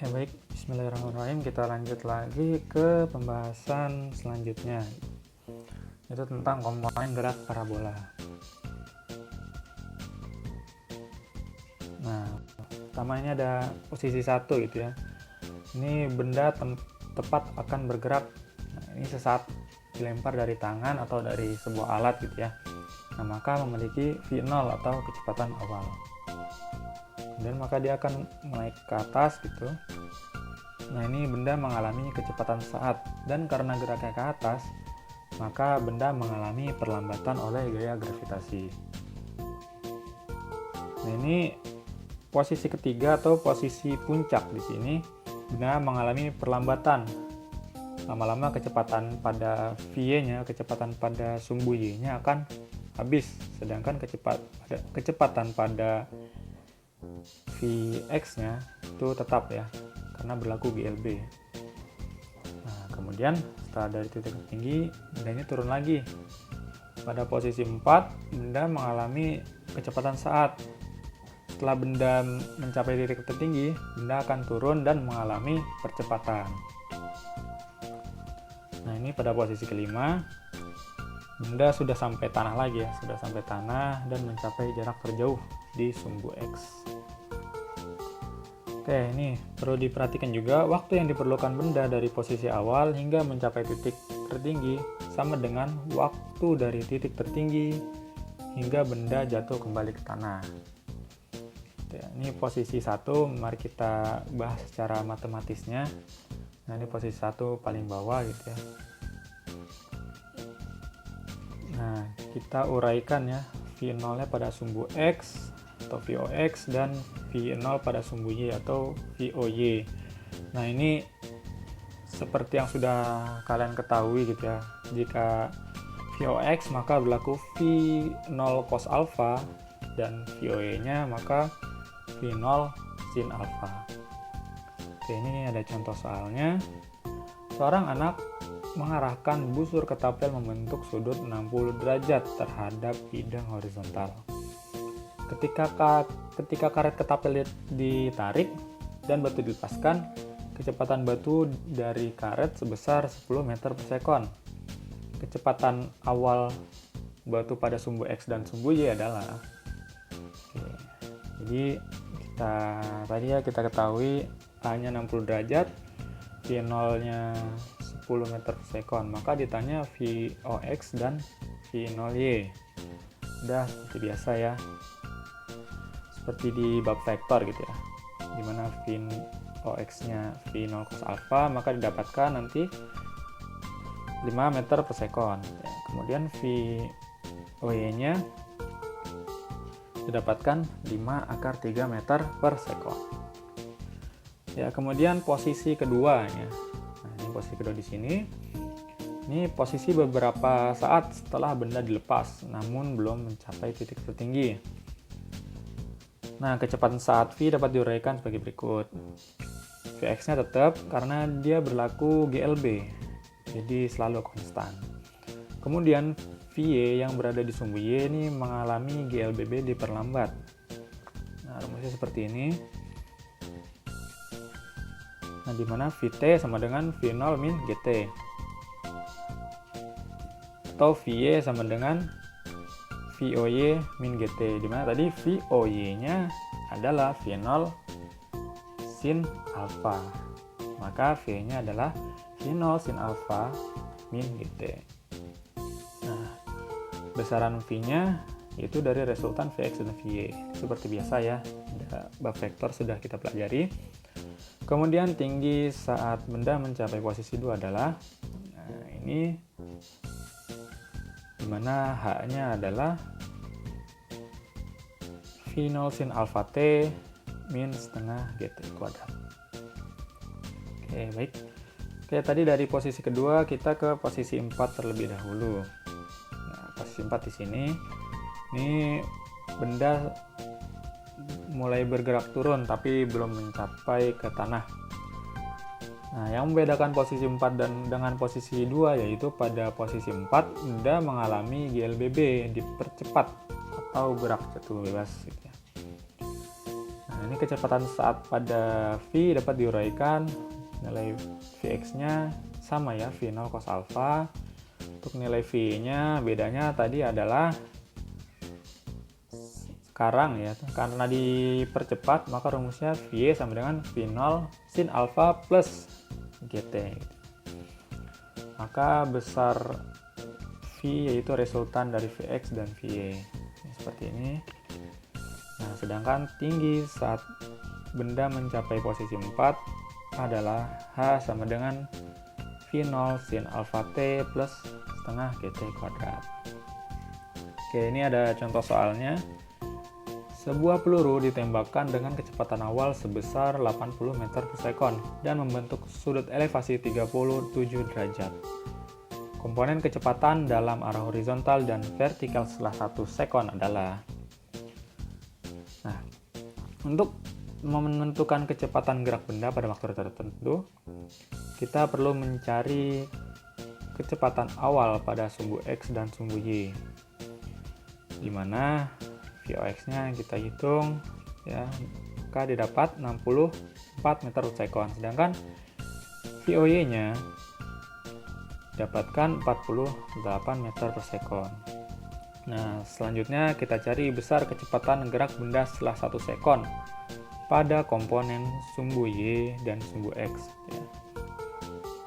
Ya baik, bismillahirrahmanirrahim. Kita lanjut lagi ke pembahasan selanjutnya, itu tentang komponen gerak parabola. Nah, pertama ini ada posisi 1 gitu ya. Ini benda tepat akan bergerak. Nah, ini sesaat dilempar dari tangan atau dari sebuah alat gitu ya. Nah, maka memiliki V0 atau kecepatan awal. Kemudian maka dia akan naik ke atas gitu. Nah, ini benda mengalami kecepatan saat, dan karena geraknya ke atas, maka benda mengalami perlambatan oleh gaya gravitasi. Nah, ini posisi ketiga atau posisi puncak di sini, benda mengalami perlambatan. Lama-lama kecepatan pada V-nya, kecepatan pada sumbu Y-nya akan habis, sedangkan kecepatan pada Vx-nya itu tetap ya, karena berlaku GLB. Nah, kemudian setelah dari titik tertinggi, benda ini turun lagi. Pada posisi 4, benda mengalami kecepatan saat. Setelah benda mencapai titik tertinggi, benda akan turun dan mengalami percepatan. Nah, ini pada posisi kelima, benda sudah sampai tanah lagi ya, sudah sampai tanah dan mencapai jarak terjauh di sumbu X. Oke, ini perlu diperhatikan juga waktu yang diperlukan benda dari posisi awal hingga mencapai titik tertinggi sama dengan waktu dari titik tertinggi hingga benda jatuh kembali ke tanah. Ini posisi 1, mari kita bahas secara matematisnya. Nah, ini posisi 1 paling bawah gitu ya. Nah, kita uraikan ya, V0-nya pada sumbu X atau VOX dan V0 pada sumbu Y atau VOY. Nah, ini seperti yang sudah kalian ketahui gitu ya. Jika VOX maka berlaku V0 cos alpha, dan VOY-nya maka V0 sin alpha. Oke, ini ada contoh soalnya. Seorang anak mengarahkan busur ketapel membentuk sudut 60 derajat terhadap bidang horizontal. Ketika karet ketapel ditarik dan batu dilepaskan, kecepatan batu dari karet sebesar 10 meter per sekon. Kecepatan awal batu pada sumbu X dan sumbu Y adalah, jadi kita ketahui A-nya 60 derajat, V0-nya 10 meter per sekon, maka ditanya VOX dan V0Y. Udah seperti biasa ya, seperti di bab vektor gitu ya, dimana VOX-nya V0 cos alpha, maka didapatkan nanti 5 meter per sekon. Kemudian VOY-nya didapatkan 5 akar 3 meter per sekon. Ya, kemudian posisi keduanya. Nah, ini posisi kedua di sini. Ini posisi beberapa saat setelah benda dilepas, namun belum mencapai titik tertinggi. Nah, kecepatan saat V dapat diuraikan sebagai berikut. Vx-nya tetap karena dia berlaku GLB, jadi selalu konstan. Kemudian Vy yang berada di sumbu Y ini mengalami GLBB diperlambat. Nah, rumusnya seperti ini. Nah, di mana Vt sama dengan V0 min Gt. Atau Vy sama dengan VOY min Gt, di mana tadi VOY-nya adalah V0 sin alpha. Maka V-nya adalah V0 sin alpha min Gt. Nah, besaran V-nya itu dari resultan Vx dan Vy. Seperti biasa ya, bab vektor sudah kita pelajari. Kemudian tinggi saat benda mencapai posisi 2 adalah, nah ini dimana H-nya adalah V0 sin alpha T min setengah Gt kuadrat. Oke, baik. Oke, tadi dari posisi kedua kita ke posisi 4 terlebih dahulu. Nah, posisi 4 di sini, ini benda mulai bergerak turun tapi belum mencapai ke tanah. Nah, yang membedakan posisi 4 dengan posisi 2 yaitu pada posisi 4 benda mengalami GLBB dipercepat atau gerak jatuh bebas gitu ya. Nah, ini kecepatan saat pada V dapat diuraikan. Nilai Vx-nya sama ya, V0 cos alfa. Untuk nilai V-nya bedanya tadi adalah sekarang ya, karena dipercepat maka rumusnya V sama dengan V0 sin alfa plus GT. Maka besar V yaitu resultan dari Vx dan Va. Seperti ini. Nah, sedangkan tinggi saat benda mencapai posisi 4 adalah H sama dengan V0 sin alfa T plus setengah GT kuadrat. Oke, ini ada contoh soalnya. Sebuah peluru ditembakkan dengan kecepatan awal sebesar 80 meter per sekon dan membentuk sudut elevasi 37 derajat. Komponen kecepatan dalam arah horizontal dan vertikal setelah 1 sekon adalah. Nah, untuk menentukan kecepatan gerak benda pada waktu tertentu, kita perlu mencari kecepatan awal pada sumbu X dan sumbu Y, di mana Vox-nya kita hitung ya, maka didapat 64 meter per sekon, sedangkan Voy-nya dapatkan 48 meter per sekon. Nah, selanjutnya kita cari besar kecepatan gerak benda setelah 1 sekon pada komponen sumbu Y dan sumbu X ya.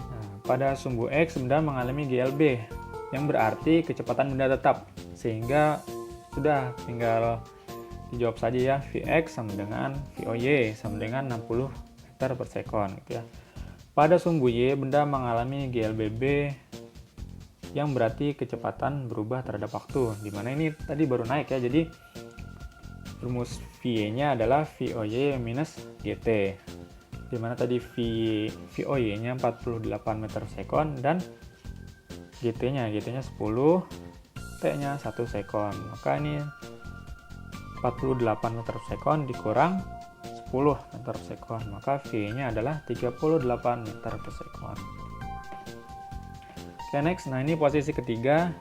Nah, pada sumbu X benda mengalami GLB yang berarti kecepatan benda tetap, sehingga sudah tinggal dijawab saja ya, Vx sama dengan Voy sama dengan 60 meter per sekon gitu ya. Pada sumbu Y, benda mengalami GLBB yang berarti kecepatan berubah terhadap waktu, dimana ini tadi baru naik ya, jadi rumus V-nya adalah Voy minus GT, dimana tadi Voy-nya 48 meter per sekon dan GT-nya 10, T-nya 1 sekon, maka ini 48 meter per sekon dikurang 10 meter per sekon, maka V-nya adalah 38 meter per sekon. Oke, next. Nah, ini posisi ketiga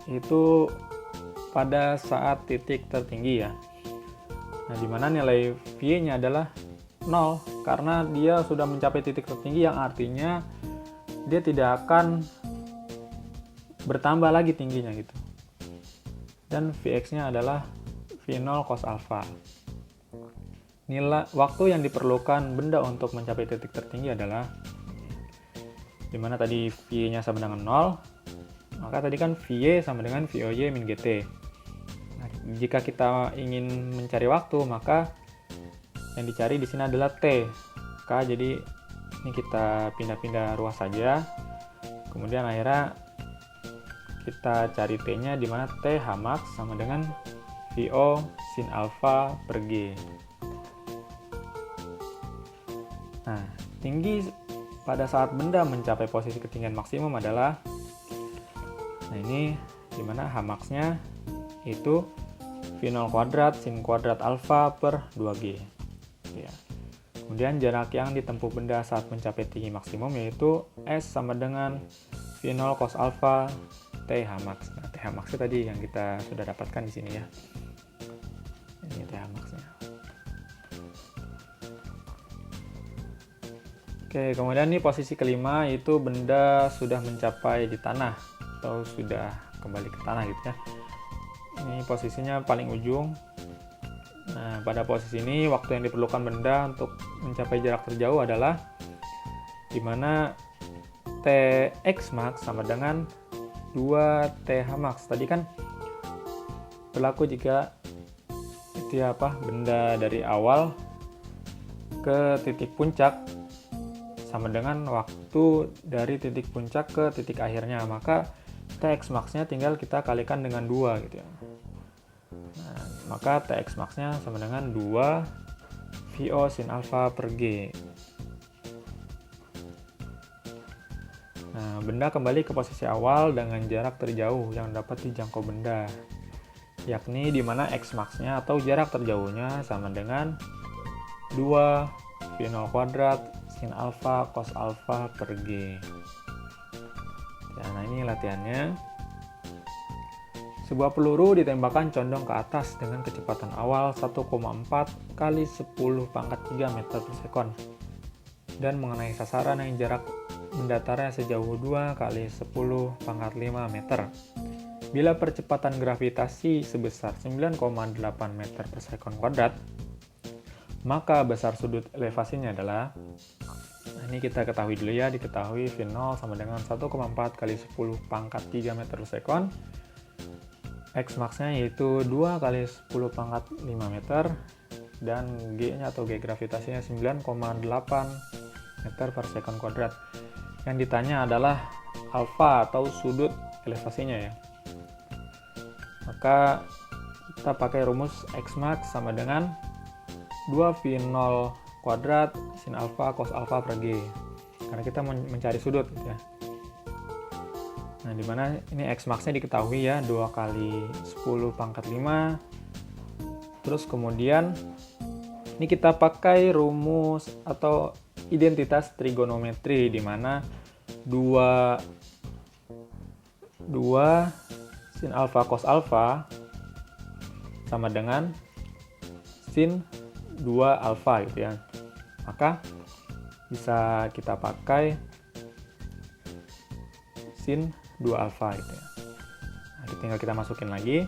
itu pada saat titik tertinggi ya. Nah, dimana nilai V-nya adalah 0 karena dia sudah mencapai titik tertinggi, yang artinya dia tidak akan bertambah lagi tingginya gitu. Dan Vx-nya adalah V0 cos alfa. Nilai waktu yang diperlukan benda untuk mencapai titik tertinggi adalah, dimana tadi V-nya sama dengan 0, maka tadi kan V sama dengan Voy min GT. Nah, jika kita ingin mencari waktu, maka yang dicari di sini adalah T. Maka jadi ini kita pindah-pindah ruas saja. Kemudian akhirnya kita cari T-nya, dimana T H max sama dengan VO sin alfa per G. Nah, tinggi pada saat benda mencapai posisi ketinggian maksimum adalah, nah ini dimana H max-nya itu V0 kuadrat sin kuadrat alfa per 2G ya. Kemudian jarak yang ditempuh benda saat mencapai tinggi maksimum yaitu S sama dengan V0 cos alfa TH max. Nah, TH max tadi yang kita sudah dapatkan di sini ya. Ini TH max-nya. Oke, kemudian ini posisi kelima, itu benda sudah mencapai di tanah atau sudah kembali ke tanah gitu ya. Ini posisinya paling ujung. Nah, pada posisi ini waktu yang diperlukan benda untuk mencapai jarak terjauh adalah, dimana Tx max sama dengan 2Th max. Tadi kan berlaku jika itu ya benda dari awal ke titik puncak sama dengan waktu dari titik puncak ke titik akhirnya, maka Tx max-nya tinggal kita kalikan dengan 2 gitu ya. Nah, maka Tx max-nya sama dengan 2 VO sin alfa per G. Nah, benda kembali ke posisi awal dengan jarak terjauh yang dapat dijangkau benda, yakni di mana X max-nya atau jarak terjauhnya sama dengan 2 V0 kuadrat sin alfa cos alfa per G. Ya, nah ini latihannya. Sebuah peluru ditembakkan condong ke atas dengan kecepatan awal 1,4 kali 10 pangkat 3 meter per sekon dan mengenai sasaran yang jarak mendatarnya sejauh 2 kali 10 pangkat 5 meter. Bila percepatan gravitasi sebesar 9,8 meter per sekon kuadrat, maka besar sudut elevasinya adalah, nah ini kita ketahui dulu ya, diketahui V0 sama dengan 1,4 kali 10 pangkat 3 meter per sekon. X max-nya yaitu 2 kali 10 pangkat 5 meter, dan G-nya atau G gravitasinya 9,8 meter per sekon kuadrat. Yang ditanya adalah alfa atau sudut elevasinya ya. Maka kita pakai rumus X max sama dengan 2V0 kuadrat sin alfa cos alfa per G. Karena kita mencari sudut ya. Nah, dimana ini X max-nya diketahui ya, 2 kali 10 pangkat 5. Terus kemudian ini kita pakai rumus atau identitas trigonometri, di mana 2 sin alfa cos alfa sama dengan sin 2 alfa gitu ya. Maka bisa kita pakai sin 2 alfa gitu ya. Nah, tinggal kita masukin lagi,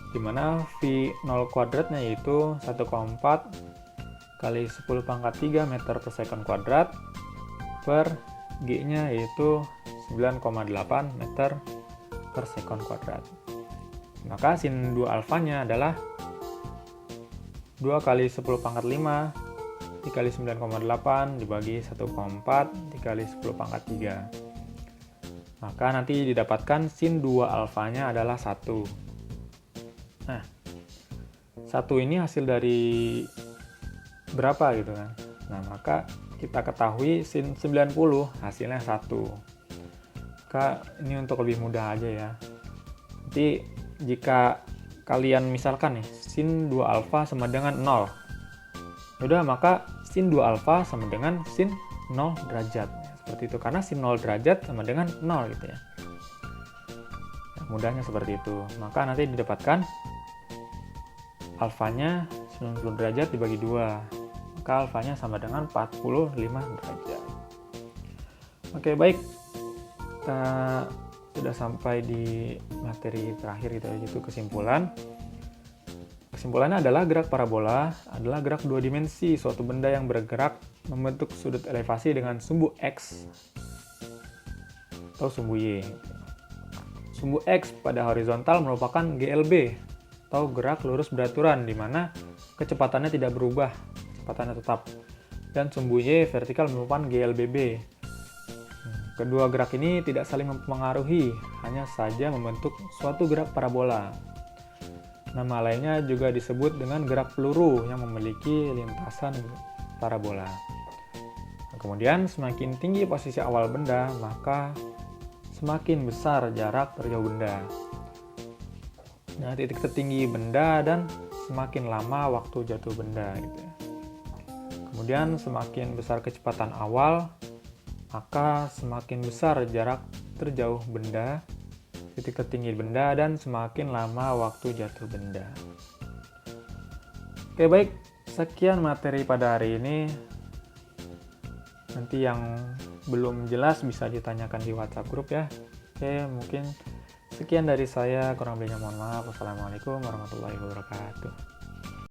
dimana V0 kuadratnya yaitu 1,4 kali 10 pangkat 3 meter per sekon kuadrat per G-nya yaitu 9,8 meter per sekon kuadrat. Maka sin 2 alfanya adalah 2 kali 10 pangkat 5 dikali 9,8 dibagi 1,4 dikali 10 pangkat 3. Maka nanti didapatkan sin 2 alfanya adalah 1. Nah, 1 ini hasil dari berapa gitu kan. Nah, maka kita ketahui sin 90 hasilnya 1. Maka ini untuk lebih mudah aja ya. Nanti jika kalian misalkan nih sin 2 alfa sama dengan 0. Yaudah, maka sin 2 alfa sama dengan sin 0 derajat. Seperti itu, karena sin 0 derajat sama dengan 0 gitu ya. Nah, mudahnya seperti itu. Maka nanti didapatkan alfanya 90 derajat dibagi 2. Maka alfanya sama dengan 45 derajat. Oke, baik. Kita sudah sampai di materi terakhir gitu, yaitu kesimpulan. Kesimpulannya adalah gerak parabola adalah gerak dua dimensi suatu benda yang bergerak membentuk sudut elevasi dengan sumbu X atau sumbu Y. Sumbu X pada horizontal merupakan GLB atau gerak lurus beraturan, di mana kecepatannya tidak berubah, kecepatannya tetap. Dan sumbu Y vertikal merupakan GLBB. Kedua gerak ini tidak saling mempengaruhi, hanya saja membentuk suatu gerak parabola. Nama lainnya juga disebut dengan gerak peluru yang memiliki lintasan parabola. Nah, kemudian semakin tinggi posisi awal benda, maka semakin besar jarak terjauh benda. Nah, titik tertinggi benda dan semakin lama waktu jatuh benda gitu ya. Kemudian semakin besar kecepatan awal, maka semakin besar jarak terjauh benda, titik tertinggi benda, dan semakin lama waktu jatuh benda. Oke, baik. Sekian materi pada hari ini. Nanti yang belum jelas bisa ditanyakan di WhatsApp grup ya. Oke, mungkin sekian dari saya. Kurang lebihnya mohon maaf. Wassalamualaikum warahmatullahi wabarakatuh.